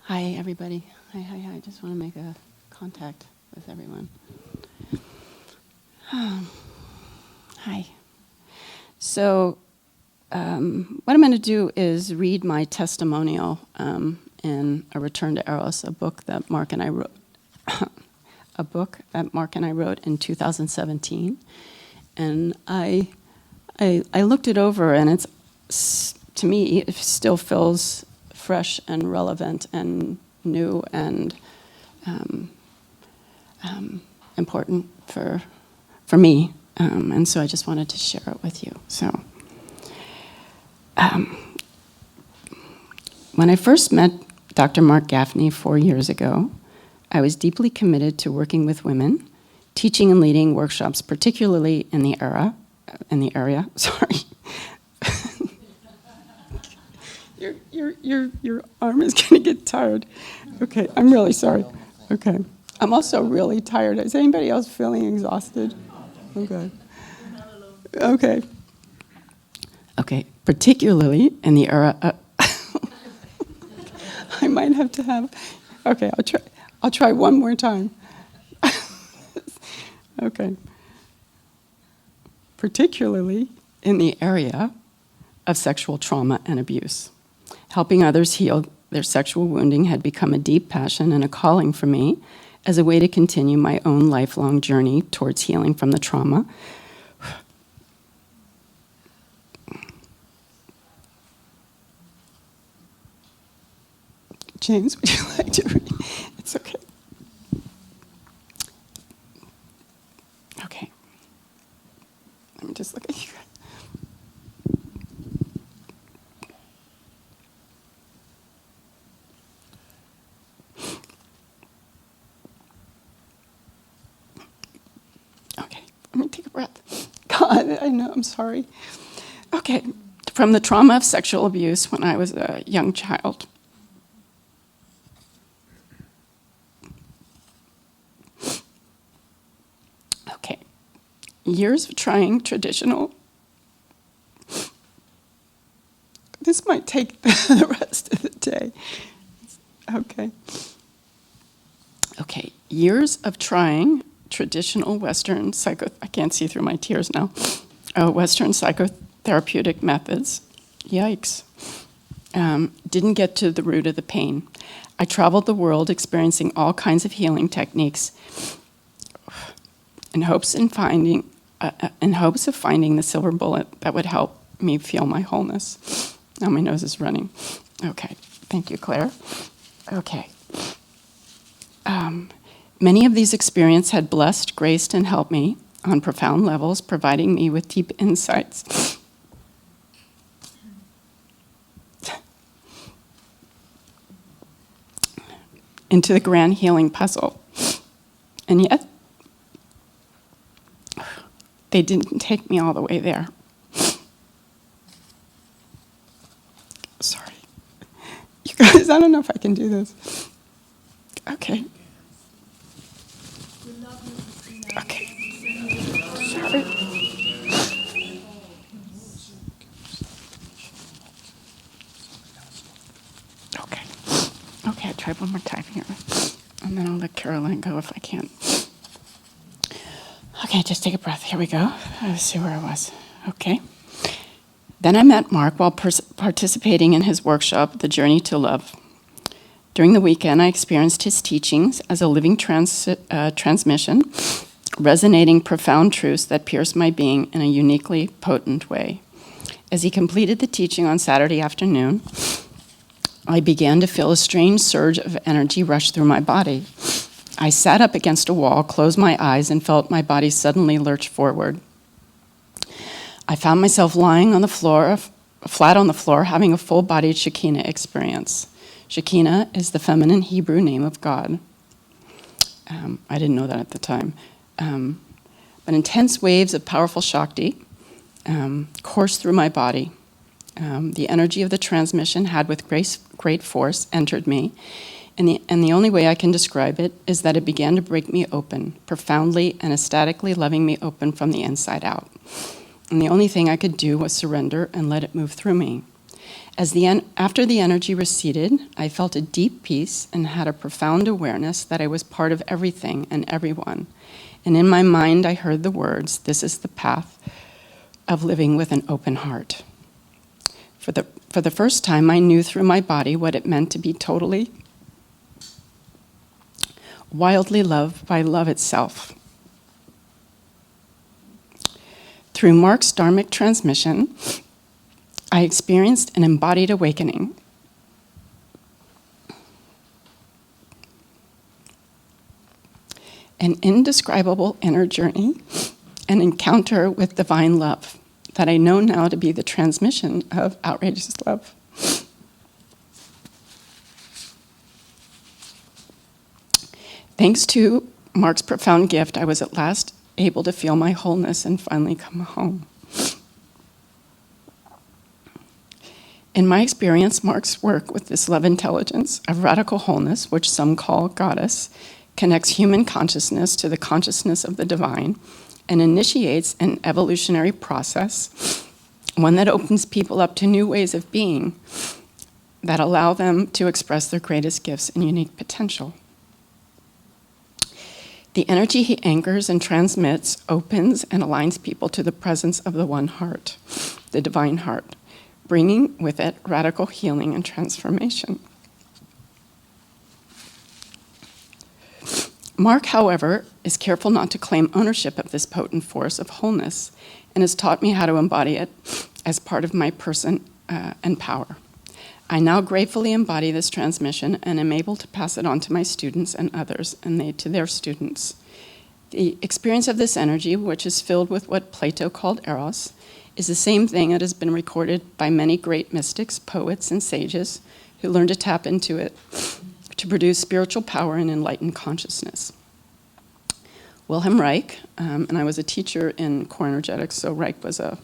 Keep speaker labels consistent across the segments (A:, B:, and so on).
A: Hi, everybody. Hi. I just want to make a contact with everyone. Hi. So, what I'm going to do is read my testimonial in A Return to Eros, a book that Marc and I wrote. A book that Marc and I wrote in 2017, and I looked it over, and it's, to me, it still feels fresh and relevant and new and important for me, and so I just wanted to share it with you. So, when I first met Dr. Marc Gafni 4 years ago, I was deeply committed to working with women, teaching and leading workshops, particularly in the area. Sorry. Your arm is going to get tired. Okay, I'm really sorry. Okay. I'm also really tired. Is anybody else feeling exhausted? Okay. Okay. Okay, particularly in the era. I might have to have. Okay, I'll try one more time. Okay. Particularly in the area of sexual trauma and abuse. Helping others heal their sexual wounding had become a deep passion and a calling for me as a way to continue my own lifelong journey towards healing from the trauma. James, would you like to read? It's okay. Okay. Let me just look at you. Okay, let me take a breath. God, I know, I'm sorry. Okay, from the trauma of sexual abuse when I was a young child. Okay, years of trying traditional. This might take the rest of the day. Okay. Okay, years of trying traditional Western I can't see through my tears now. Western psychotherapeutic methods. Yikes. Didn't get to the root of the pain. I traveled the world experiencing all kinds of healing techniques in hopes of finding the silver bullet that would help me feel my wholeness. Now my nose is running. Okay, thank you, Claire. Okay. Many of these experiences had blessed, graced, and helped me on profound levels, providing me with deep insights. Into the grand healing puzzle. And yet, they didn't take me all the way there. Sorry. You guys, I don't know if I can do this. Okay. Okay. Sorry. Okay. Okay, I'll try one more time here. And then I'll let Caroline go if I can. Okay, just take a breath. Here we go. Let's see where I was. Okay. Then I met Marc while participating in his workshop, The Journey to Love. During the weekend, I experienced his teachings as a living transmission, resonating profound truths that pierced my being in a uniquely potent way. As he completed the teaching on Saturday afternoon, I began to feel a strange surge of energy rush through my body. I sat up against a wall, closed my eyes, and felt my body suddenly lurch forward. I found myself lying on the floor, flat on the floor, having a full-bodied Shekinah experience. Shekinah is the feminine Hebrew name of God. I didn't know that at the time. But intense waves of powerful Shakti coursed through my body. The energy of the transmission had with great force entered me, and the only way I can describe it is that it began to break me open, profoundly and ecstatically loving me open from the inside out. And the only thing I could do was surrender and let it move through me. After the energy receded, I felt a deep peace and had a profound awareness that I was part of everything and everyone. And in my mind, I heard the words, "This is the path of living with an open heart." For the first time, I knew through my body what it meant to be totally, wildly loved by love itself. Through Marc's dharmic transmission, I experienced an embodied awakening. An indescribable inner journey, an encounter with divine love that I know now to be the transmission of outrageous love. Thanks to Marc's profound gift, I was at last able to feel my wholeness and finally come home. In my experience, Marc's work with this love intelligence of radical wholeness, which some call goddess, connects human consciousness to the consciousness of the divine and initiates an evolutionary process, one that opens people up to new ways of being that allow them to express their greatest gifts and unique potential. The energy he anchors and transmits opens and aligns people to the presence of the one heart, the divine heart, bringing with it radical healing and transformation. Marc, however, is careful not to claim ownership of this potent force of wholeness and has taught me how to embody it as part of my person and power. I now gratefully embody this transmission and am able to pass it on to my students and others, and they to their students. The experience of this energy, which is filled with what Plato called Eros, is the same thing that has been recorded by many great mystics, poets, and sages who learned to tap into it to produce spiritual power and enlightened consciousness. Wilhelm Reich, and I was a teacher in core energetics, so Reich was a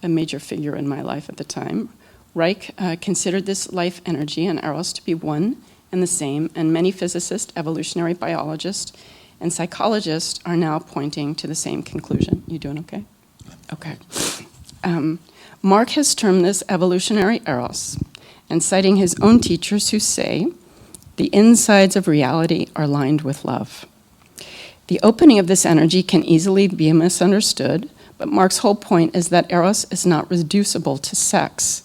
A: major figure in my life at the time. Reich considered this life energy and Eros to be one and the same, and many physicists, evolutionary biologists, and psychologists are now pointing to the same conclusion. You doing okay? Okay. Marc has termed this evolutionary Eros, and citing his own teachers who say, the insides of reality are lined with love. The opening of this energy can easily be misunderstood, but Marc's whole point is that Eros is not reducible to sex.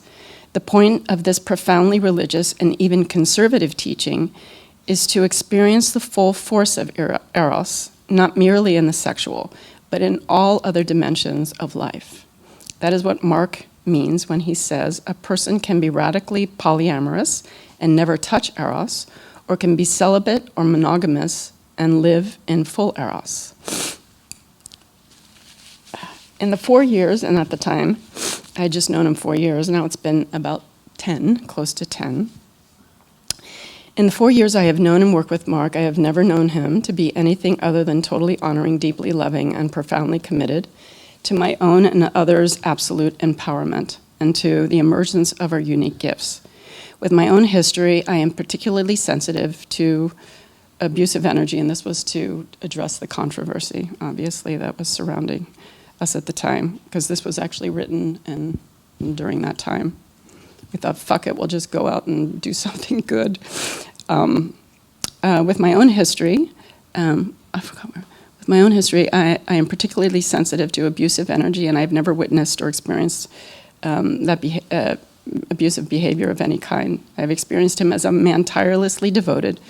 A: The point of this profoundly religious and even conservative teaching is to experience the full force of Eros, not merely in the sexual, but in all other dimensions of life. That is what Marc means when he says a person can be radically polyamorous and never touch Eros, or can be celibate or monogamous and live in full Eros. In the 4 years, and at the time, I had just known him 4 years, now it's been about 10, close to 10. In the 4 years I have known and worked with Marc, I have never known him to be anything other than totally honoring, deeply loving, and profoundly committed to my own and others' absolute empowerment and to the emergence of our unique gifts. With my own history, I am particularly sensitive to abusive energy, and this was to address the controversy, obviously, that was surrounding us at the time, because this was actually written during that time. We thought, fuck it, we'll just go out and do something good. With my own history, I am particularly sensitive to abusive energy, and I've never witnessed or experienced abusive behavior of any kind. I've experienced him as a man tirelessly devoted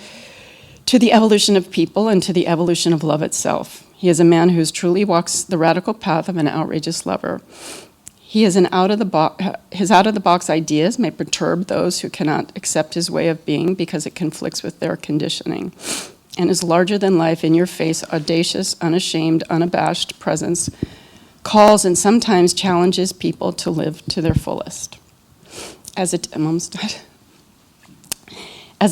A: to the evolution of people and to the evolution of love itself. He is a man who truly walks the radical path of an outrageous lover. His out-of-the-box ideas may perturb those who cannot accept his way of being because it conflicts with their conditioning. And his larger-than-life, in-your-face, audacious, unashamed, unabashed presence calls and sometimes challenges people to live to their fullest. As a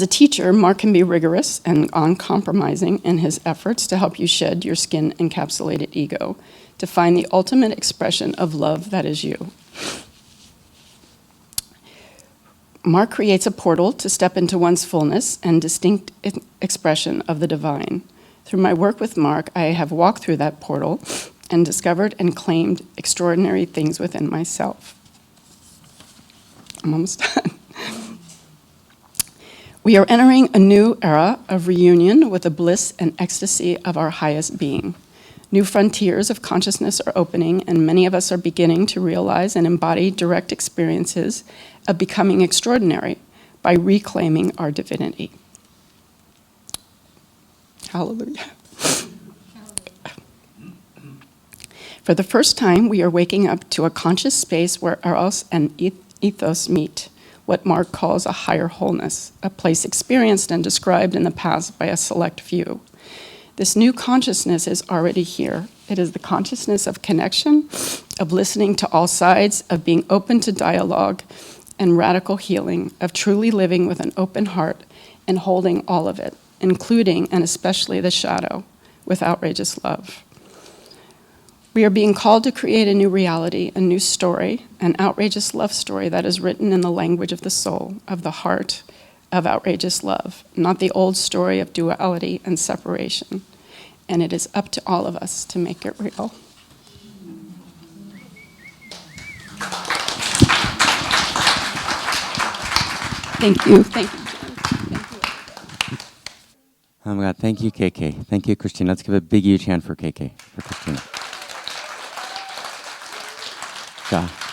A: teacher, Marc can be rigorous and uncompromising in his efforts to help you shed your skin-encapsulated ego to find the ultimate expression of love that is you. Marc creates a portal to step into one's fullness and distinct expression of the divine. Through my work with Marc, I have walked through that portal and discovered and claimed extraordinary things within myself. I'm almost done. We are entering a new era of reunion with the bliss and ecstasy of our highest being. New frontiers of consciousness are opening, and many of us are beginning to realize and embody direct experiences of becoming extraordinary by reclaiming our divinity. Hallelujah. For the first time, we are waking up to a conscious space where Eros and ethos meet, what Marc calls a higher wholeness, a place experienced and described in the past by a select few. This new consciousness is already here. It is the consciousness of connection, of listening to all sides, of being open to dialogue and radical healing, of truly living with an open heart and holding all of it, including and especially the shadow, with outrageous love. We are being called to create a new reality, a new story, an outrageous love story that is written in the language of the soul, of the heart, of outrageous love, not the old story of duality and separation. And it is up to all of us to make it real. Thank you. Thank you, Jen. Thank you.
B: Oh my God, thank you, KK. Thank you, Kristina. Let's give a big, huge hand for KK, for Kristina. Ja.